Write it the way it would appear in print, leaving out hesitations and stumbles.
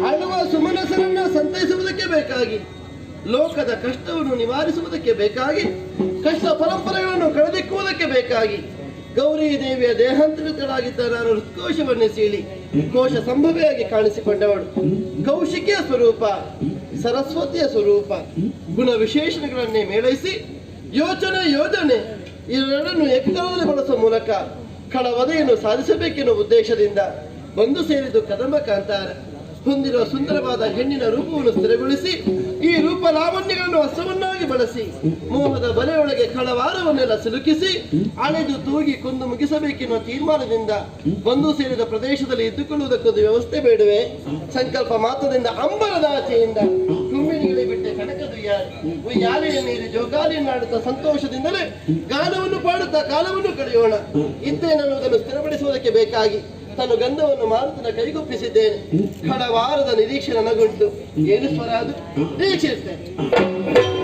ಅಳುವ ಸುಮನಸರನ್ನ ಸಂತೈಸುವುದಕ್ಕೆ ಬೇಕಾಗಿ, ಲೋಕದ ಕಷ್ಟವನ್ನು ನಿವಾರಿಸುವುದಕ್ಕೆ ಬೇಕಾಗಿ, ಕಷ್ಟ ಪರಂಪರೆಗಳನ್ನು ಕಳೆದಿಕ್ಕುವುದಕ್ಕೆ ಬೇಕಾಗಿ ಗೌರಿ ದೇವಿಯ ದೇಹಾಂತರಿತಳಾಗಿದ್ದ ನಾನು ಹೃತ್ಕೋಶವನ್ನೇ ಸೀಳಿ ಕೋಶ ಸಂಭವೆಯಾಗಿ ಕಾಣಿಸಿಕೊಂಡವಳು. ಕೌಶಿಕಿಯ ಸ್ವರೂಪ, ಸರಸ್ವತಿಯ ಸ್ವರೂಪ, ಗುಣ ವಿಶೇಷಣಗಳನ್ನೇ ಮೇಳೈಸಿ ಯೋಜನೆ ಇವೆರಡನ್ನು ಏಕಕಾಲದಲ್ಲಿ ಬಳಸುವ ಮೂಲಕ ಕಳವದೆಯನ್ನು ಸಾಧಿಸಬೇಕೆನ್ನುವ ಉದ್ದೇಶದಿಂದ ಬಂದು ಸೇರಿದ್ದು ಕದಂಬ ಕಾಂತಾರ. ಹೊಂದಿರುವ ಸುಂದರವಾದ ಹೆಣ್ಣಿನ ರೂಪವನ್ನು ಸ್ಥಿರಗೊಳಿಸಿ ಈ ರೂಪ ಲಾವಣ್ಯಗಳನ್ನು ಅಸ್ತ್ರವನ್ನಾಗಿ ಬಳಸಿ ಮೋಹದ ಬಲೆಯೊಳಗೆ ಕಳವಾರವನ್ನೆಲ್ಲ ಸಿಲುಕಿಸಿ ಅಳೆದು ತೂಗಿ ಕೊಂದು ಮುಗಿಸಬೇಕೆನ್ನುವ ತೀರ್ಮಾನದಿಂದ ಬಂದು ಸೇರಿದ ಪ್ರದೇಶದಲ್ಲಿ ಇದ್ದುಕೊಳ್ಳುವುದಕ್ಕೊಂದು ವ್ಯವಸ್ಥೆ ಬೇಡುವೆ. ಸಂಕಲ್ಪ ಮಾತ್ರದಿಂದ ಅಂಬರದ ಆಚೆಯಿಂದ ಕುಂಬಿನಿಗಳಿಗೆ ಬಿಟ್ಟೆ ಉಯ್ಯಾಲೆಯ ನೀರಿ ಜೋಗಾಲಿಯನ್ನಾಡುತ್ತಾ ಸಂತೋಷದಿಂದಲೇ ಗಾನವನ್ನು ಪಾಡುತ್ತಾ ಕಾಲವನ್ನು ಕಳೆಯೋಣ. ಇದ್ದೇನನ್ನುವುದನ್ನು ಸ್ಥಿರಪಡಿಸುವುದಕ್ಕೆ ಬೇಕಾಗಿ ತನ್ನ ಗಂಧವನ್ನು ಮಾರುತನ ಕೈಗೊಪ್ಪಿಸಿದ್ದೇನೆ. ಕಡವಾರದ ನಿರೀಕ್ಷೆ ನನಗುಂಟು. ಏನು ಸ್ವರ ಅದು? ನಿರೀಕ್ಷಿಸುತ್ತೇನೆ.